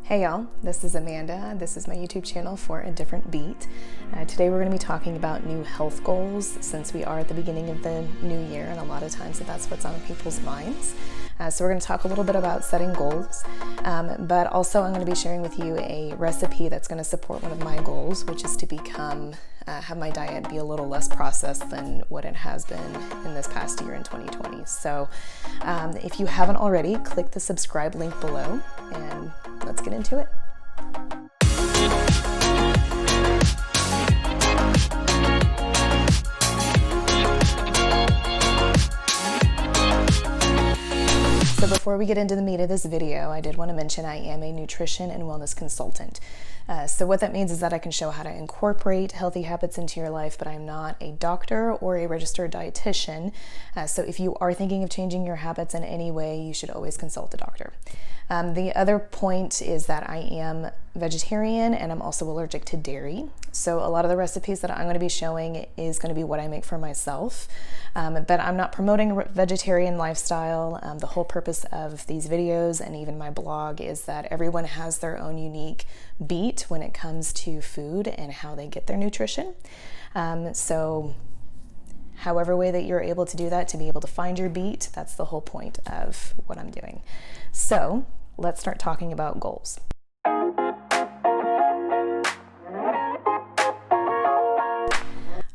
Hey y'all, this is Amanda. This is my YouTube channel for A Different Beet. Today we're going to be talking about new health goals since we are at the beginning of the new year, and a lot of times that's what's on people's minds. So we're going to talk a little bit about setting goals, but also I'm going to be sharing with you a recipe that's going to support one of my goals, which is to have my diet be a little less processed than what it has been in this past year in 2020. So if you haven't already, click the subscribe link below and let's get into it. So before we get into the meat of this video, I did want to mention I am a nutrition and wellness consultant. So what that means is that I can show how to incorporate healthy habits into your life, but I'm not a doctor or a registered dietitian. So if you are thinking of changing your habits in any way, you should always consult a doctor. The other point is that I am vegetarian and I'm also allergic to dairy. So a lot of the recipes that I'm going to be showing is going to be what I make for myself. But I'm not promoting a vegetarian lifestyle. The whole purpose of these videos and even my blog is that everyone has their own unique beat when it comes to food and how they get their nutrition. So however way that you're able to do that, to be able to find your beat, that's the whole point of what I'm doing. So let's start talking about goals.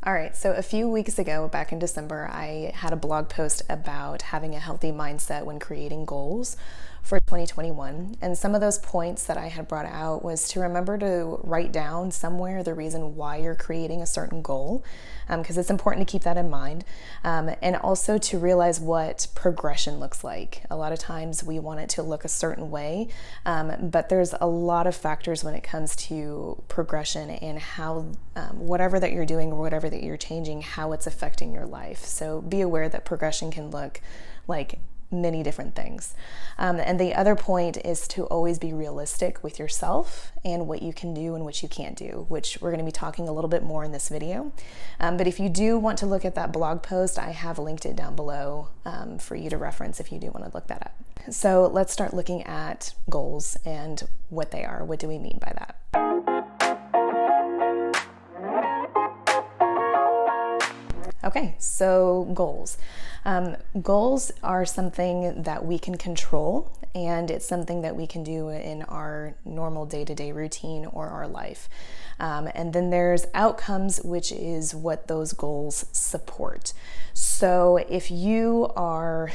All right, so a few weeks ago, back in December, I had a blog post about having a healthy mindset when creating goals for 2021. And some of those points that I had brought out was to remember to write down somewhere the reason why you're creating a certain goal, because it's important to keep that in mind. And also to realize what progression looks like. A lot of times we want it to look a certain way, but there's a lot of factors when it comes to progression and how whatever that you're doing or whatever that you're changing, how it's affecting your life. So be aware that progression can look like many different things. And the other point is to always be realistic with yourself and what you can do and what you can't do, which we're going to be talking a little bit more in this video. But if you do want to look at that blog post, I have linked it down below for you to reference if you do want to look that up. So let's start looking at goals and what they are. What do we mean by that? Okay, so goals. Goals are something that we can control, and it's something that we can do in our normal day-to-day routine or our life. And then there's outcomes, which is what those goals support. So if you are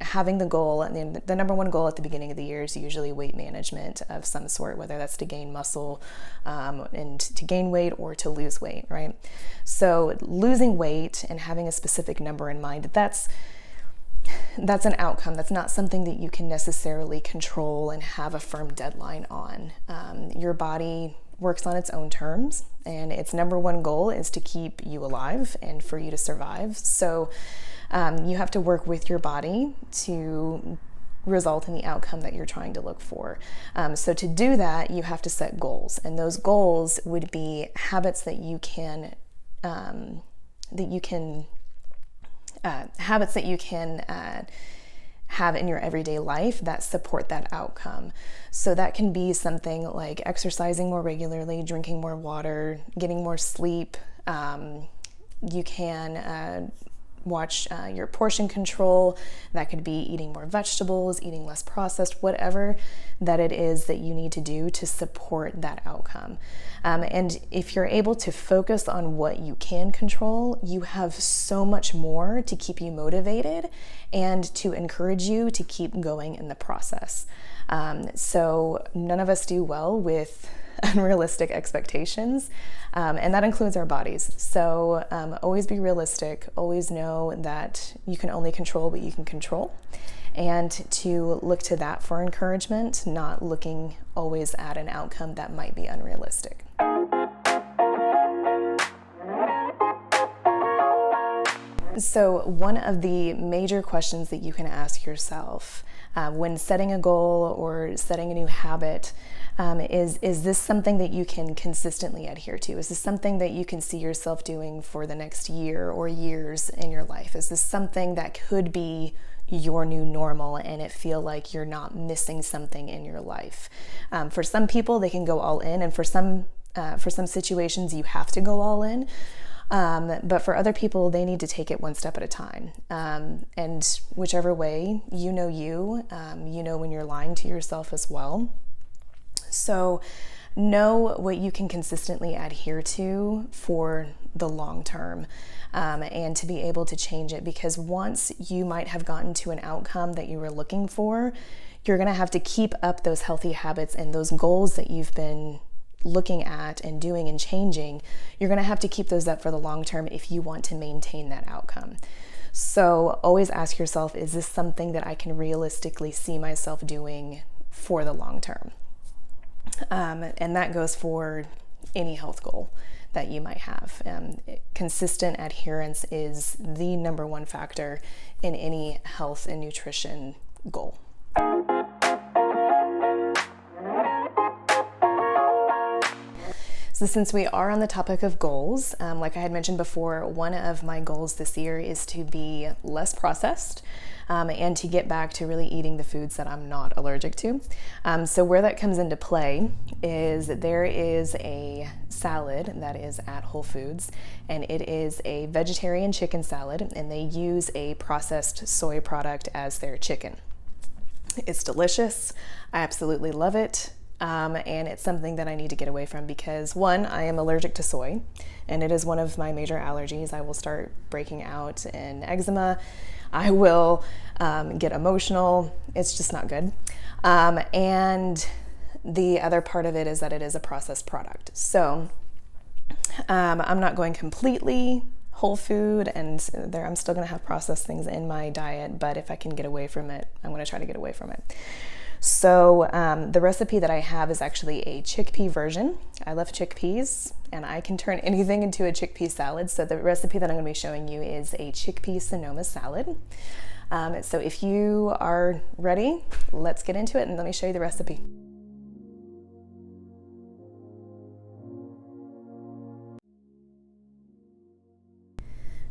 having the goal, and the number one goal at the beginning of the year is usually weight management of some sort, whether that's to gain muscle and to gain weight or to lose weight, right? So losing weight and having a specific number in mind, that's an outcome. That's not something that you can necessarily control and have a firm deadline on. Your body works on its own terms, and its number one goal is to keep you alive and for you to survive. So you have to work with your body to result in the outcome that you're trying to look for. So to do that, you have to set goals, and those goals would be habits that you can have in your everyday life that support that outcome. So that can be something like exercising more regularly, drinking more water, getting more sleep. You can watch your portion control. That could be eating more vegetables, eating less processed, whatever that it is that you need to do to support that outcome. And if you're able to focus on what you can control, you have so much more to keep you motivated and to encourage you to keep going in the process. So none of us do well with unrealistic expectations, and that includes our bodies. So always be realistic, always know that you can only control what you can control, and to look to that for encouragement, not looking always at an outcome that might be unrealistic. So one of the major questions that you can ask yourself when setting a goal or setting a new habit is this something that you can consistently adhere to? Is this something that you can see yourself doing for the next year or years in your life? Is this something that could be your new normal and it feel like you're not missing something in your life? For some people, they can go all in, and for some situations, you have to go all in. But for other people, they need to take it one step at a time. And whichever way, you know when you're lying to yourself as well. So know what you can consistently adhere to for the long term, and to be able to change it, because once you might have gotten to an outcome that you were looking for, you're going to have to keep up those healthy habits and those goals that you've been looking at and doing and changing. You're going to have to keep those up for the long term if you want to maintain that outcome. So always ask yourself, is this something that I can realistically see myself doing for the long term? And that goes for any health goal that you might have. Consistent adherence is the number one factor in any health and nutrition goal. So since we are on the topic of goals, like I had mentioned before, one of my goals this year is to be less processed, and to get back to really eating the foods that I'm not allergic to. So where that comes into play is there is a salad that is at Whole Foods, and it is a vegetarian chicken salad, and they use a processed soy product as their chicken. It's delicious. I absolutely love it. And it's something that I need to get away from because, one, I am allergic to soy, and it is one of my major allergies. I will start breaking out in eczema. I will get emotional. It's just not good. And the other part of it is that it is a processed product. So I'm not going completely whole food, and I'm still going to have processed things in my diet, but if I can get away from it, I'm going to try to get away from it. So the recipe that I have is actually a chickpea version. I love chickpeas, and I can turn anything into a chickpea salad. So the recipe that I'm going to be showing you is a Chickpea Sonoma Salad. So if you are ready, let's get into it, and let me show you the recipe.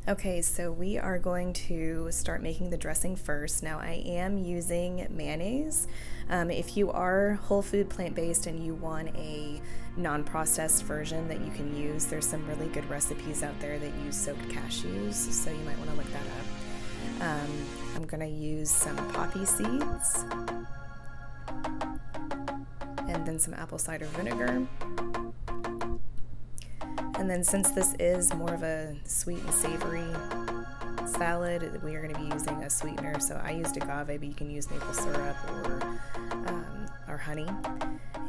Okay, so we are going to start making the dressing first. Now I am using mayonnaise. If you are whole food plant-based and you want a non-processed version that you can use, there's some really good recipes out there that use soaked cashews, so you might want to look that up. I'm going to use some poppy seeds and then some apple cider vinegar. And then since this is more of a sweet and savory salad, we are going to be using a sweetener. So I used agave, but you can use maple syrup or honey,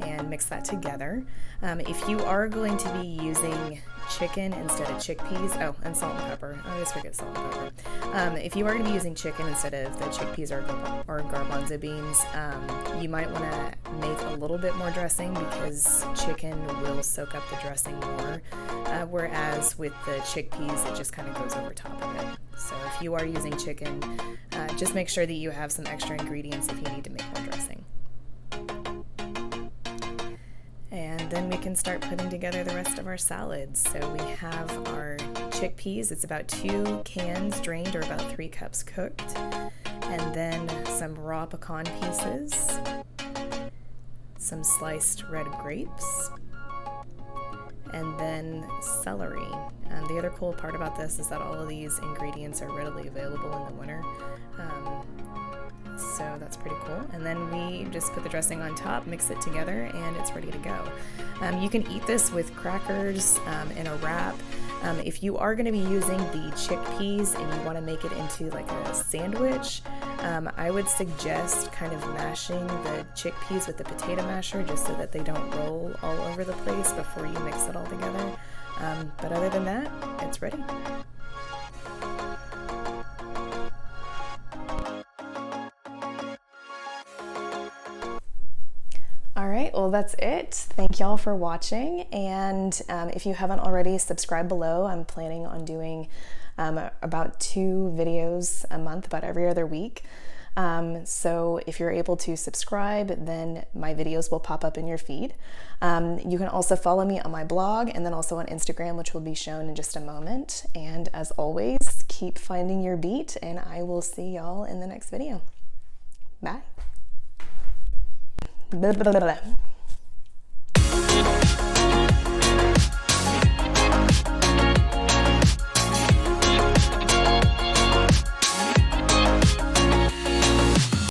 and mix that together. If you are going to be using chicken instead of chickpeas, and salt and pepper. I always forget salt and pepper. If you are going to be using chicken instead of the chickpeas or garbanzo beans, you might want to make a little bit more dressing because chicken will soak up the dressing more, whereas with the chickpeas, it just kind of goes over top of it. So if you are using chicken, just make sure that you have some extra ingredients if you need to make more dressing. And then we can start putting together the rest of our salads. So we have our chickpeas. It's about 2 cans drained, or about 3 cups cooked. And then some raw pecan pieces, some sliced red grapes, and then celery. And the other cool part about this is that all of these ingredients are readily available in the winter. So that's pretty cool. And then we just put the dressing on top, mix it together, and it's ready to go. You can eat this with crackers in a wrap. If you are going to be using the chickpeas and you want to make it into like a sandwich, I would suggest kind of mashing the chickpeas with the potato masher just so that they don't roll all over the place before you mix it all together. But other than that, it's ready. All right, well well, that's it. Thank y'all for watching. And if you haven't already, subscribe below. I'm planning on doing about 2 videos a month, about every other week. So if you're able to subscribe, then my videos will pop up in your feed. You can also follow me on my blog and then also on Instagram, which will be shown in just a moment. And as always, keep finding your beet, and I will see y'all in the next video. Bye. Blah, blah, blah, blah.